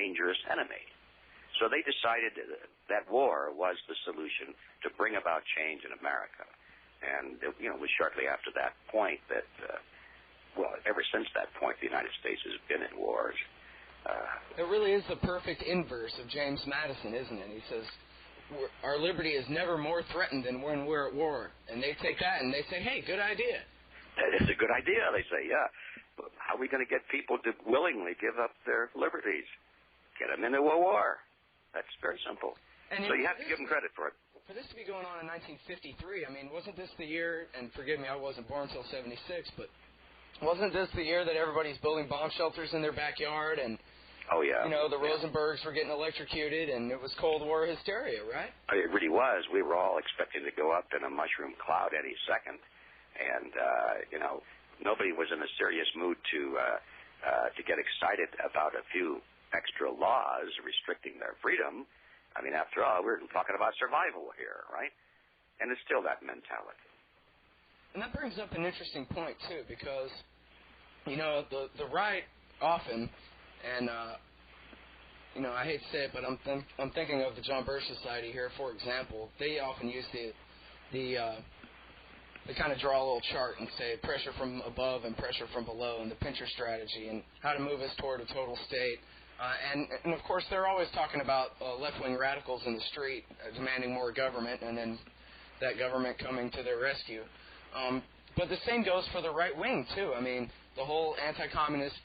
dangerous enemy. So they decided that war was the solution to bring about change in America. And, it was shortly after that point that, ever since that point, the United States has been in wars. It really is the perfect inverse of James Madison, isn't it? He says, our liberty is never more threatened than when we're at war. And they take that and they say, hey, good idea. That is a good idea, they say, yeah. But how are we going to get people to willingly give up their liberties? Get them into a war. That's very simple. And so you have to give them credit for it. For this to be going on in 1953, I mean, wasn't this the year, and forgive me, I wasn't born until 76, but wasn't this the year that everybody's building bomb shelters in their backyard and, oh, yeah. The Rosenbergs were getting electrocuted and it was Cold War hysteria, right? It really was. We were all expecting to go up in a mushroom cloud any second. And, nobody was in a serious mood to get excited about a few extra laws restricting their freedom. I mean, after all, we're talking about survival here, right? And it's still that mentality. And that brings up an interesting point, too, because, the right often, and, I hate to say it, but I'm thinking of the John Birch Society here, for example. They often use they kind of draw a little chart and say pressure from above and pressure from below and the pincher strategy and how to move us toward a total state. And of course, they're always talking about left-wing radicals in the street demanding more government and then that government coming to their rescue. But the same goes for the right wing, too. I mean, the whole anti-communist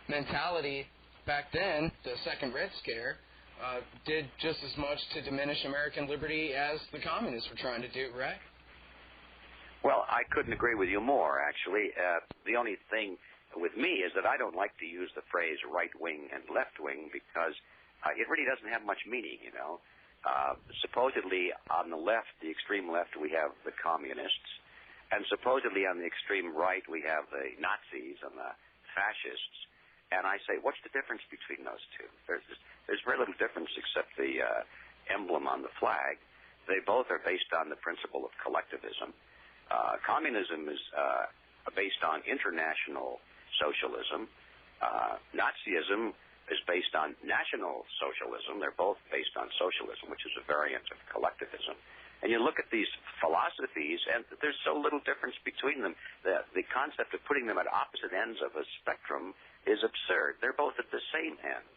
mentality back then, the Second Red Scare, did just as much to diminish American liberty as the communists were trying to do, right? Well, I couldn't agree with you more, actually. The only thing with me is that I don't like to use the phrase right wing and left wing because it really doesn't have much meaning, Supposedly on the left, the extreme left, we have the communists, and supposedly on the extreme right, we have the Nazis and the fascists. And I say, what's the difference between those two? There's very little difference except the emblem on the flag. They both are based on the principle of collectivism. Communism is based on international socialism. Nazism is based on national socialism. They're both based on socialism, which is a variant of collectivism. And you look at these philosophies, and there's so little difference between them. The concept of putting them at opposite ends of a spectrum is absurd. They're both at the same end,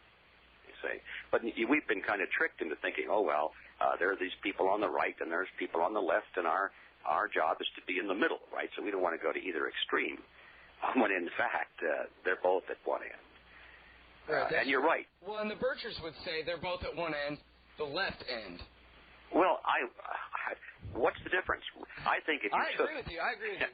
you see. But we've been kind of tricked into thinking, there are these people on the right and there's people on the left, and our job is to be in the middle, right? So we don't want to go to either extreme, when in fact they're both at one end. Right, and you're right. Well, and the Birchers would say they're both at one end, the left end. Well, what's the difference? I think I agree with you.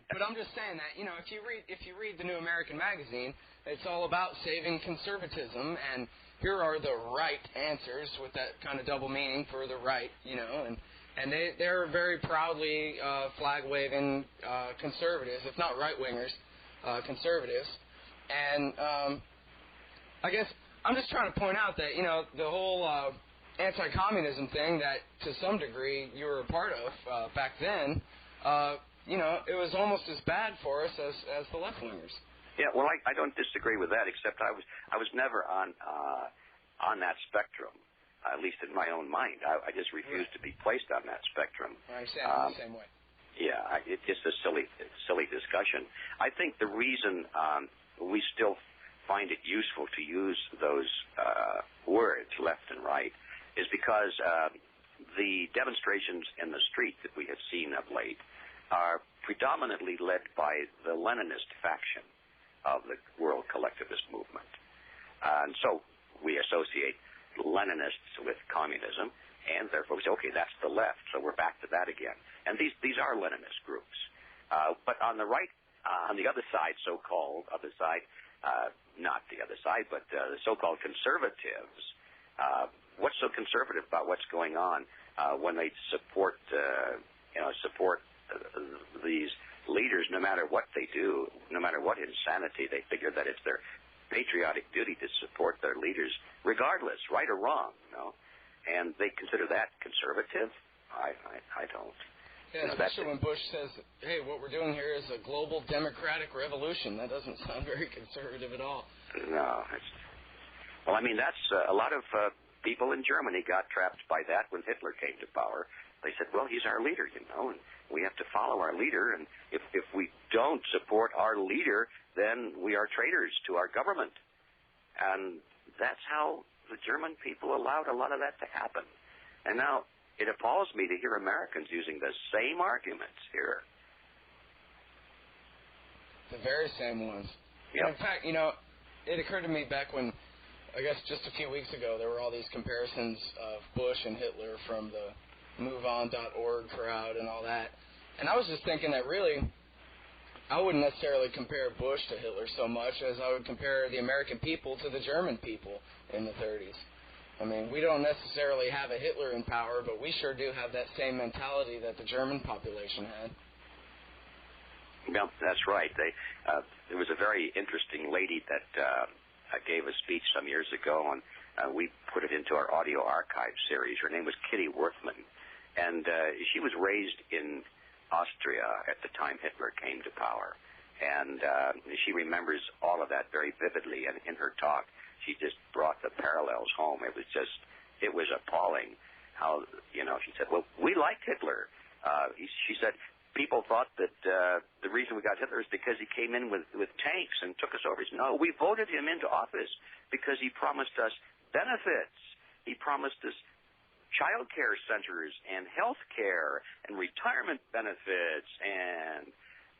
But I'm just saying that, if you read the New American Magazine, it's all about saving conservatism, and here are the right answers with that kind of double meaning for the right, and they're very proudly flag-waving conservatives, if not right-wingers, conservatives. And I guess I'm just trying to point out that, the whole anti-communism thing that, to some degree, you were a part of back then, it was almost as bad for us as the left-wingers. Yeah, well, I don't disagree with that, except I was never on that spectrum, at least in my own mind. I just refused to be placed on that spectrum. I understand the same way. Yeah, it's just a silly discussion. I think the reason we still find it useful to use those words, left and right, is because the demonstrations in the street that we have seen of late are predominantly led by the Leninist faction of the world collectivist movement. And so we associate Leninists with communism, and therefore we say, okay, that's the left, so we're back to that again. And these are Leninist groups. But on the right, on the other side, so-called other side, not the other side, but the so-called conservatives, what's so conservative about what's going on when they support these leaders, no matter what they do, no matter what insanity, they figure that it's their patriotic duty to support their leaders, regardless, right or wrong, and they consider that conservative? I don't. Yeah, especially when Bush says, hey, what we're doing here is a global democratic revolution. That doesn't sound very conservative at all. No. Well, I mean, that's a lot of people in Germany got trapped by that when Hitler came to power. They said, well, he's our leader, you know, and we have to follow our leader, and if we don't support our leader, then we are traitors to our government. And that's how the German people allowed a lot of that to happen. And now it appalls me to hear Americans using the same arguments here. The very same ones. Yep. In fact, you know, it occurred to me back when, I guess just a few weeks ago, there were all these comparisons of Bush and Hitler from the MoveOn.org crowd and all that. And I was just thinking that really, I wouldn't necessarily compare Bush to Hitler so much as I would compare the American people to the German people in the 30s. I mean, we don't necessarily have a Hitler in power, but we sure do have that same mentality that the German population had. Well, that's right. There was a very interesting lady that gave a speech some years ago, and we put it into our audio archive series. Her name was Kitty Worthman, and she was raised in Austria at the time Hitler came to power, and she remembers all of that very vividly, and in her talk, she just brought the parallels home. It was appalling how, you know, she said, well, we liked Hitler. She said, people thought that the reason we got Hitler is because he came in with tanks and took us over. No, we voted him into office because he promised us benefits. He promised us child care centers and health care and retirement benefits. And,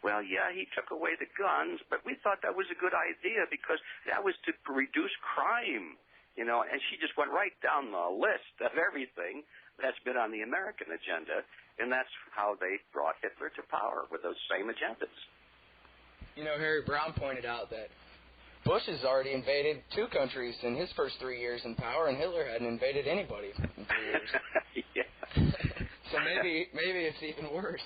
well, yeah, he took away the guns, but we thought that was a good idea because that was to reduce crime. You know, and she just went right down the list of everything that's been on the American agenda. And that's how they brought Hitler to power, with those same agendas. You know, Harry Brown pointed out that Bush has already invaded 2 countries in his first 3 years in power, and Hitler hadn't invaded anybody in 3 years. Yeah. So maybe it's even worse.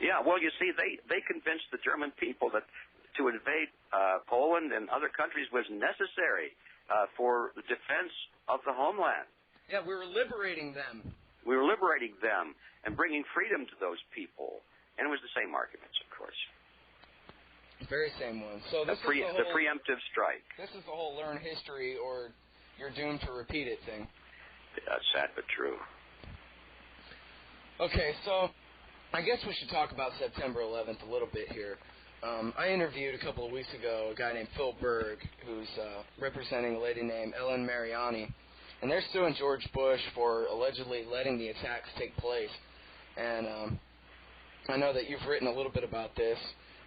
Yeah, well, you see, they convinced the German people that to invade Poland and other countries was necessary for the defense of the homeland. Yeah, we were liberating them. We were liberating them and bringing freedom to those people. And it was the same arguments, of course. Very same one. So this the preemptive strike. This is the whole learn history or you're doomed to repeat it thing. Sad but true. Okay, so I guess we should talk about September 11th a little bit here. I interviewed a couple of weeks ago a guy named Phil Berg, who's representing a lady named Ellen Mariani. And they're suing George Bush for allegedly letting the attacks take place. And I know that you've written a little bit about this.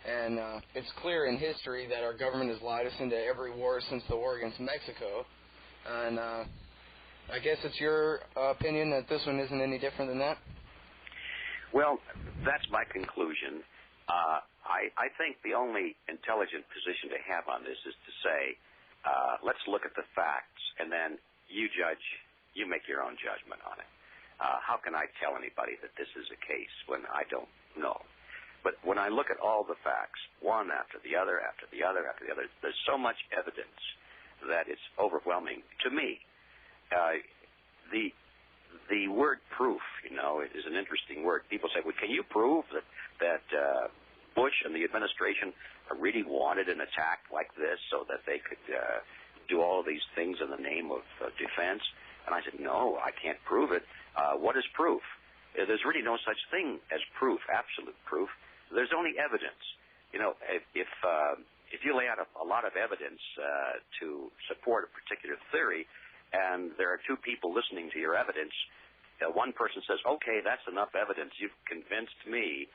And it's clear in history that our government has lied us into every war since the war against Mexico. And I guess it's your opinion that this one isn't any different than that? Well, that's my conclusion. I think the only intelligent position to have on this is to say, let's look at the facts, and then you judge, you make your own judgment on it. How can I tell anybody that this is a case when I don't know? But when I look at all the facts, one after the other, after the other, after the other, there's so much evidence that it's overwhelming. To me, the word proof, you know, is an interesting word. People say, well, can you prove that Bush and the administration really wanted an attack like this so that they could do all of these things in the name of defense? And I said, no, I can't prove it. What is proof? There's really no such thing as proof, absolute proof. There's only evidence. You know, if you lay out a lot of evidence to support a particular theory, and there are 2 people listening to your evidence, one person says, okay, that's enough evidence. You've convinced me.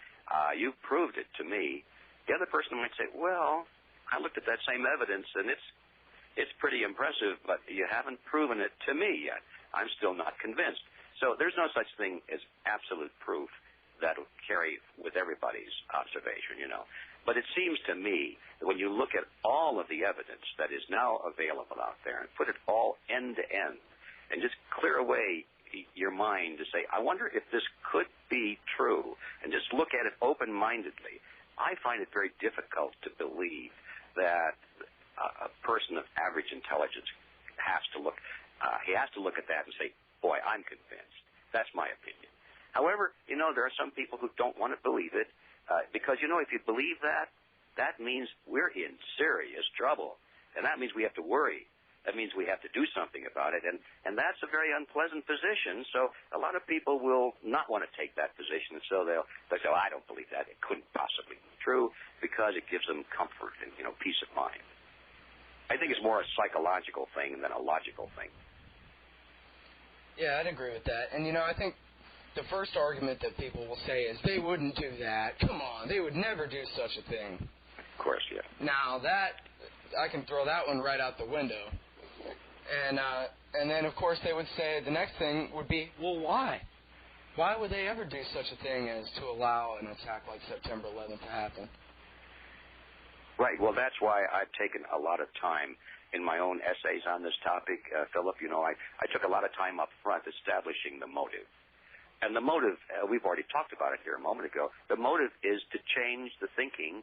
You've proved it to me. The other person might say, well, I looked at that same evidence, and it's pretty impressive, but you haven't proven it to me yet. I'm still not convinced. So there's no such thing as absolute proof that will carry with everybody's observation, you know. But it seems to me that when you look at all of the evidence that is now available out there and put it all end to end and just clear away your mind to say, I wonder if this could be true, and just look at it open-mindedly, I find it very difficult to believe that a person of average intelligence has to look at that and say, boy, I'm convinced. That's my opinion. However, you know, there are some people who don't want to believe it because, you know, if you believe that, that means we're in serious trouble. And that means we have to worry. That means we have to do something about it, and that's a very unpleasant position. So a lot of people will not want to take that position, so they'll say, "I don't believe that. It couldn't possibly be true," because it gives them comfort and peace of mind. I think it's more a psychological thing than a logical thing. Yeah, I'd agree with that. And I think the first argument that people will say is they wouldn't do that. Come on, they would never do such a thing. Of course, yeah. Now that I can throw that one right out the window. And then, of course, they would say the next thing would be, well, why? Why would they ever do such a thing as to allow an attack like September 11th to happen? Right. Well, that's why I've taken a lot of time in my own essays on this topic, Philip. I took a lot of time up front establishing the motive. And the motive, we've already talked about it here a moment ago, the motive is to change the thinking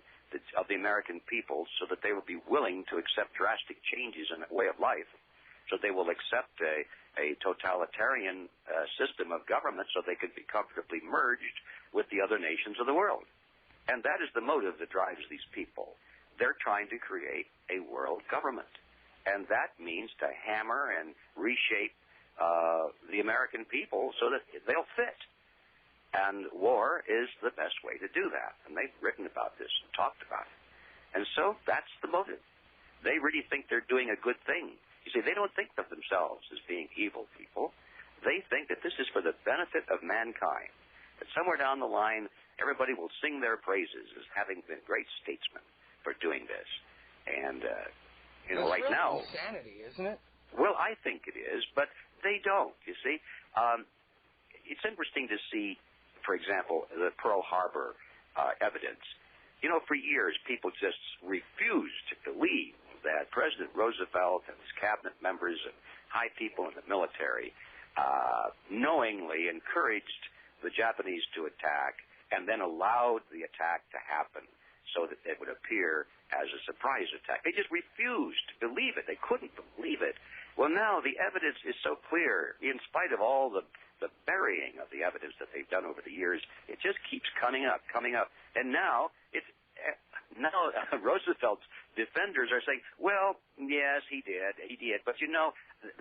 of the American people so that they will be willing to accept drastic changes in a way of life. So they will accept a totalitarian system of government so they could be comfortably merged with the other nations of the world. And that is the motive that drives these people. They're trying to create a world government. And that means to hammer and reshape the American people so that they'll fit. And war is the best way to do that. And they've written about this and talked about it. And so that's the motive. They really think they're doing a good thing. You see, they don't think of themselves as being evil people. They think that this is for the benefit of mankind. That somewhere down the line, everybody will sing their praises as having been great statesmen for doing this. And, right really now... insanity, isn't it? Well, I think it is, but they don't, you see. It's interesting to see, for example, the Pearl Harbor evidence. For years, people just refused to believe that President Roosevelt and his cabinet members and high people in the military knowingly encouraged the Japanese to attack and then allowed the attack to happen so that it would appear as a surprise attack. They just refused to believe it. They couldn't believe it. Well, now the evidence is so clear, in spite of all the burying of the evidence that they've done over the years, it just keeps coming up. And now Roosevelt's defenders are saying, well, yes, he did. But,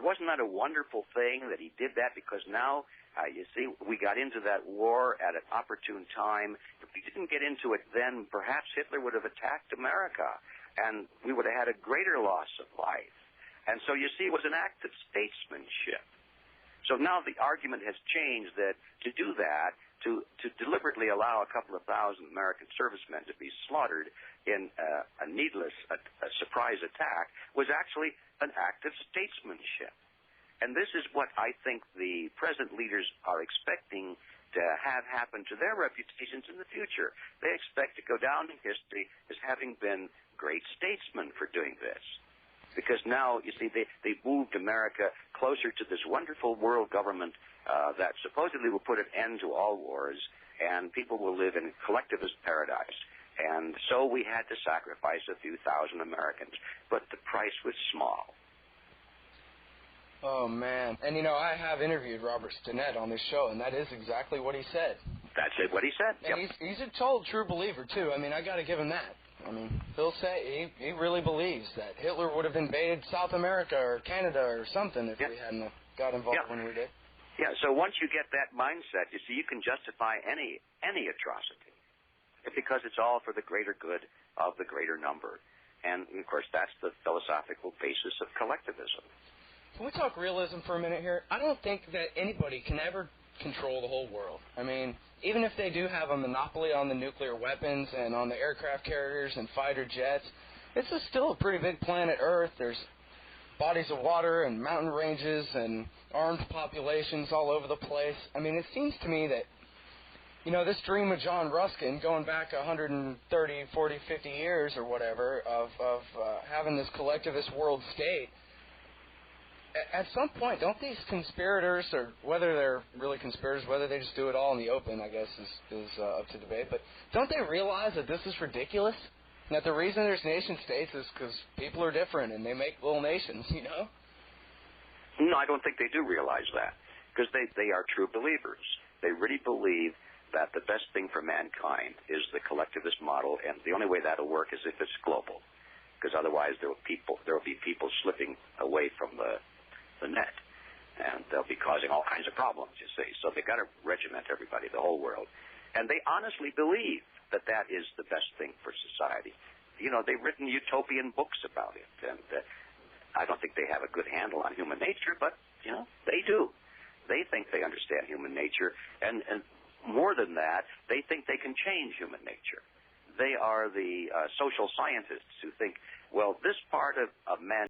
wasn't that a wonderful thing that he did that? Because now, you see, we got into that war at an opportune time. If we didn't get into it then, perhaps Hitler would have attacked America, and we would have had a greater loss of life. And so, you see, it was an act of statesmanship. So now the argument has changed that to do that, to deliberately allow a couple of thousand American servicemen to be slaughtered in a needless surprise attack was actually an act of statesmanship. And this is what I think the present leaders are expecting to have happen to their reputations in the future. They expect to go down in history as having been great statesmen for doing this. Because now, you see, they've moved America closer to this wonderful world government that supposedly will put an end to all wars, and people will live in collectivist paradise. And so we had to sacrifice a few thousand Americans, but the price was small. Oh, man. And, I have interviewed Robert Stinnett on this show, and that is exactly what he said. That's it, what he said. And yep. he's a total true believer, too. I mean, I got to give him that. I mean, he'll say he really believes that Hitler would have invaded South America or Canada or something if we hadn't got involved when we did. Yeah, so once you get that mindset, you see, you can justify any atrocity because it's all for the greater good of the greater number. And, of course, that's the philosophical basis of collectivism. Can we talk realism for a minute here? I don't think that anybody can ever control the whole world. I mean, even if they do have a monopoly on the nuclear weapons and on the aircraft carriers and fighter jets, it's still a pretty big planet Earth. There's bodies of water and mountain ranges and armed populations all over the place. I mean, it seems to me that, this dream of John Ruskin, going back 130, 40, 50 years or whatever, of having this collectivist world state, at some point, don't these conspirators, or whether they're really conspirators, whether they just do it all in the open, I guess, is up to debate, but don't they realize that this is ridiculous? And that the reason there's nation-states is because people are different and they make little nations, No, I don't think they do realize that, because they are true believers. They really believe that the best thing for mankind is the collectivist model, and the only way that'll work is if it's global. because otherwise there will be people slipping away from the net, and they'll be causing all kinds of problems, you see. So they've got to regiment everybody, the whole world. And they honestly believe that that is the best thing for society. You know, they've written utopian books about it, and I don't think they have a good handle on human nature, but, you know, they do. They think they understand human nature, and more than that, they think they can change human nature. They are the social scientists who think, well, this part of man